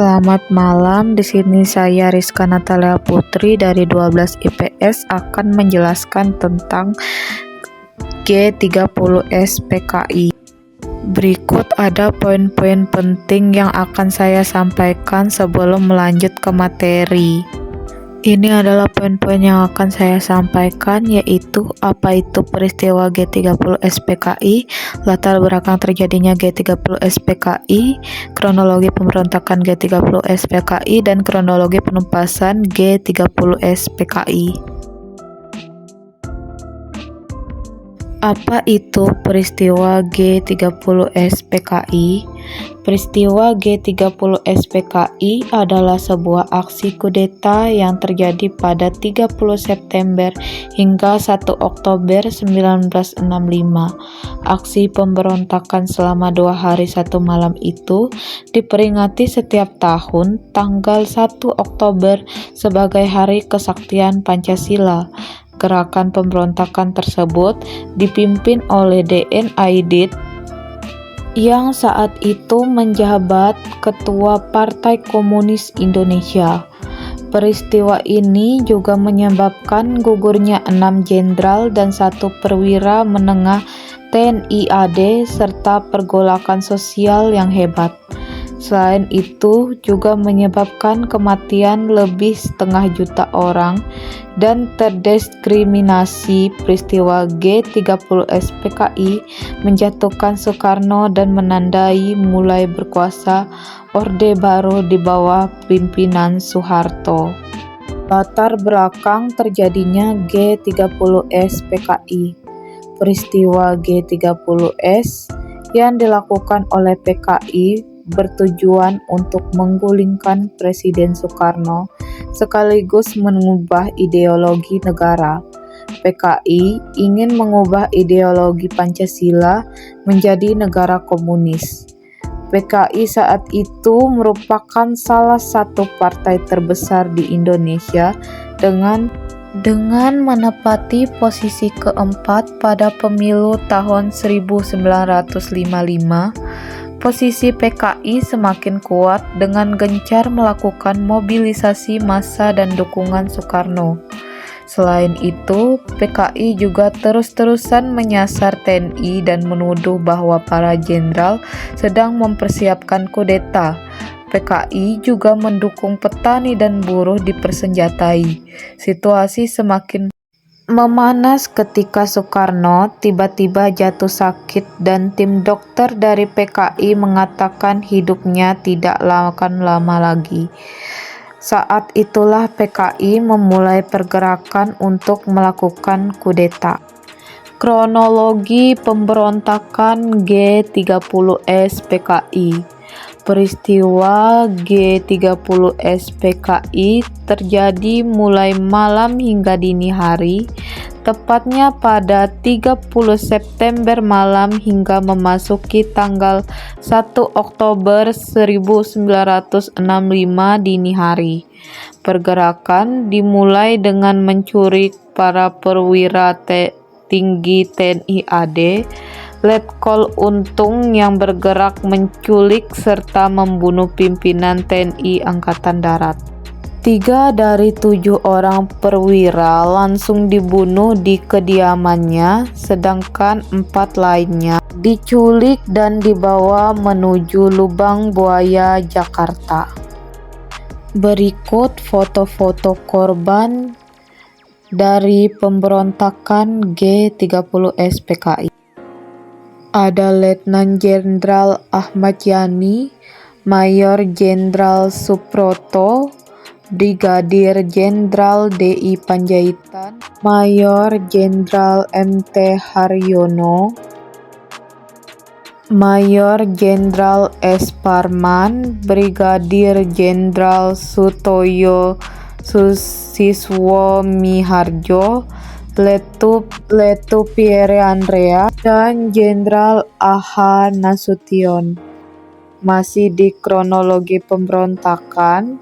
Selamat malam, di sini saya Rizka Natalia Putri dari 12 IPS akan menjelaskan tentang G30S PKI. Berikut ada poin-poin penting yang akan saya sampaikan sebelum melanjut ke materi. Ini adalah poin-poin yang akan saya sampaikan, yaitu apa itu peristiwa G30S PKI, latar belakang terjadinya G30S PKI, kronologi pemberontakan G30S PKI, dan kronologi penumpasan G30S PKI. Apa itu peristiwa G30S PKI? Peristiwa G30S PKI adalah sebuah aksi kudeta yang terjadi pada 30 September hingga 1 Oktober 1965. Aksi pemberontakan selama 2 hari 1 malam itu diperingati setiap tahun tanggal 1 Oktober sebagai Hari Kesaktian Pancasila. Gerakan pemberontakan tersebut dipimpin oleh D.N. Aidit yang saat itu menjabat Ketua Partai Komunis Indonesia. Peristiwa ini juga menyebabkan gugurnya 6 jenderal dan 1 perwira menengah TNI AD serta pergolakan sosial yang hebat. Selain itu, juga menyebabkan kematian lebih 500 juta orang dan terdiskriminasi. Peristiwa G30S PKI menjatuhkan Soekarno dan menandai mulai berkuasa Orde Baru di bawah pimpinan Soeharto. Latar belakang terjadinya G30S PKI. Peristiwa G30S yang dilakukan oleh PKI bertujuan untuk menggulingkan Presiden Soekarno sekaligus mengubah ideologi negara. PKI ingin mengubah ideologi Pancasila menjadi negara komunis. PKI saat itu merupakan salah satu partai terbesar di Indonesia dengan menepati posisi keempat pada pemilu tahun 1955. Posisi PKI semakin kuat dengan gencar melakukan mobilisasi massa dan dukungan Soekarno. Selain itu, PKI juga terus-terusan menyasar TNI dan menuduh bahwa para jenderal sedang mempersiapkan kudeta. PKI juga mendukung petani dan buruh dipersenjatai. Situasi semakin memanas ketika Soekarno tiba-tiba jatuh sakit dan tim dokter dari PKI mengatakan hidupnya tidak akan lama lagi. Saat itulah PKI memulai pergerakan untuk melakukan kudeta. Kronologi pemberontakan G30S PKI. Peristiwa G30S PKI terjadi mulai malam hingga dini hari, tepatnya pada 30 September malam hingga memasuki tanggal 1 Oktober 1965 dini hari. Pergerakan dimulai dengan menculik para perwira tinggi TNI AD, Letkol Untung yang bergerak menculik serta membunuh pimpinan TNI Angkatan Darat. 3 dari 7 orang perwira langsung dibunuh di kediamannya, sedangkan 4 lainnya diculik dan dibawa menuju Lubang Buaya, Jakarta. Berikut foto-foto korban dari pemberontakan G30S PKI. Ada Letnan Jenderal Ahmad Yani, Mayor Jenderal Suproto, Brigadir Jenderal D.I. Panjaitan, Mayor Jenderal M.T. Haryono, Mayor Jenderal S. Parman, Brigadir Jenderal Sutoyo Susiswo Miharjo, Letu Pierre Andrea, dan Jenderal A.H. Nasution. Masih di kronologi pemberontakan,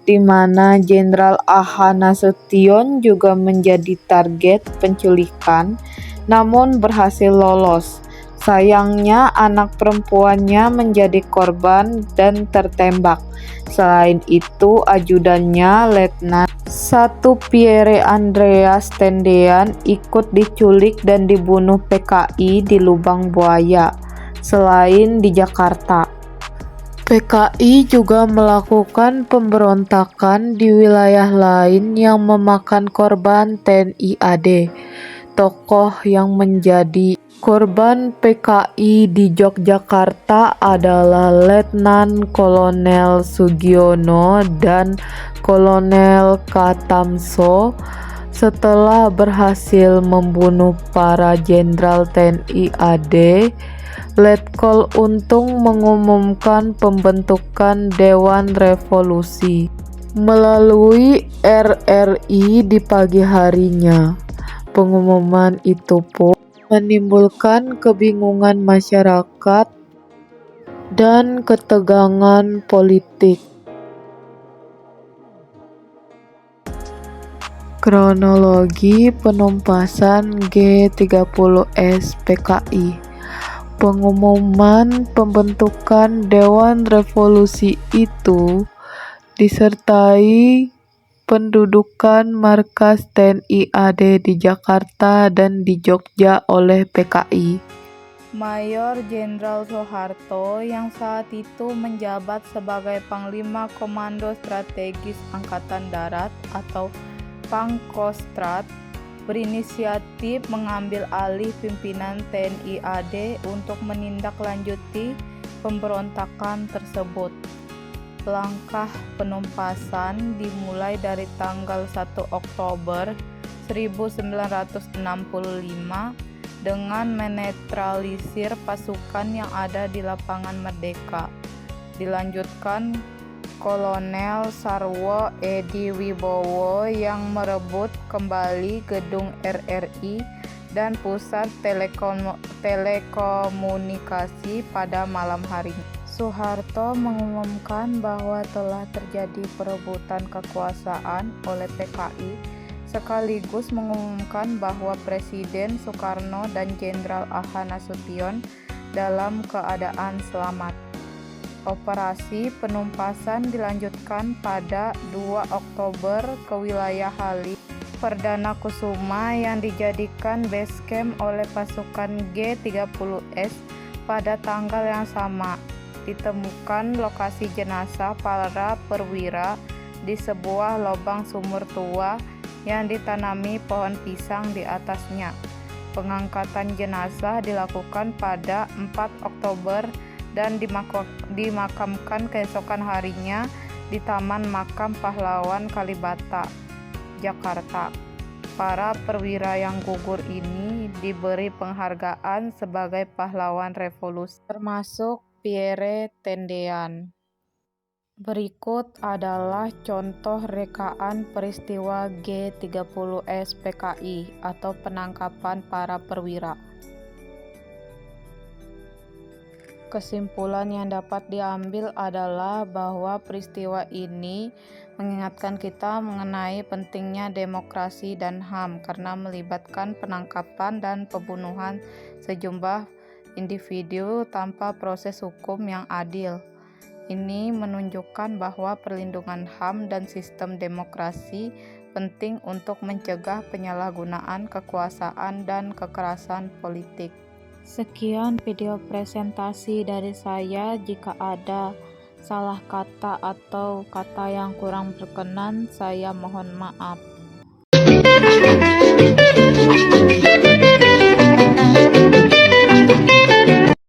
di mana Jenderal A.H. Nasution juga menjadi target penculikan, namun berhasil lolos. Sayangnya anak perempuannya menjadi korban dan tertembak. Selain itu, ajudannya Letnan 1 Pierre Andreas Tendean ikut diculik dan dibunuh PKI di Lubang Buaya. Selain di Jakarta, PKI juga melakukan pemberontakan di wilayah lain yang memakan korban TNI AD. Tokoh yang menjadi korban PKI di Yogyakarta adalah Letnan Kolonel Sugiono dan Kolonel Katamso. Setelah berhasil membunuh para jenderal TNI AD, Letkol Untung mengumumkan pembentukan Dewan Revolusi melalui RRI di pagi harinya. Pengumuman itu pun menimbulkan kebingungan masyarakat dan ketegangan politik. Kronologi penumpasan G30S PKI. Pengumuman pembentukan Dewan Revolusi itu disertai pendudukan markas TNI AD di Jakarta dan di Jogja oleh PKI. Mayor Jenderal Soeharto yang saat itu menjabat sebagai Panglima Komando Strategis Angkatan Darat atau Pangkostrat berinisiatif mengambil alih pimpinan TNI AD untuk menindaklanjuti pemberontakan tersebut. Langkah penumpasan dimulai dari tanggal 1 Oktober 1965 dengan menetralisir pasukan yang ada di lapangan Merdeka. Dilanjutkan Kolonel Sarwo Edi Wibowo yang merebut kembali gedung RRI dan pusat telekomunikasi pada malam harinya. Soeharto mengumumkan bahwa telah terjadi perebutan kekuasaan oleh PKI, sekaligus mengumumkan bahwa Presiden Soekarno dan Jenderal A.H. Nasution dalam keadaan selamat. Operasi penumpasan dilanjutkan pada 2 Oktober ke wilayah Halim Perdana Kusuma yang dijadikan base camp oleh pasukan G30S. Pada tanggal yang sama, ditemukan lokasi jenazah para perwira di sebuah lubang sumur tua yang ditanami pohon pisang di atasnya. Pengangkatan jenazah dilakukan pada 4 Oktober dan dimakamkan keesokan harinya di Taman Makam Pahlawan Kalibata, Jakarta. Para perwira yang gugur ini diberi penghargaan sebagai pahlawan revolusi, termasuk Pierre Tendean. Berikut adalah contoh rekaan peristiwa G30S PKI atau penangkapan para perwira. Kesimpulan yang dapat diambil adalah bahwa peristiwa ini mengingatkan kita mengenai pentingnya demokrasi dan HAM karena melibatkan penangkapan dan pembunuhan sejumlah individu tanpa proses hukum yang adil. Ini menunjukkan bahwa perlindungan HAM dan sistem demokrasi penting untuk mencegah penyalahgunaan kekuasaan dan kekerasan politik. Sekian video presentasi dari saya. Jika ada salah kata atau kata yang kurang berkenan, saya mohon maaf.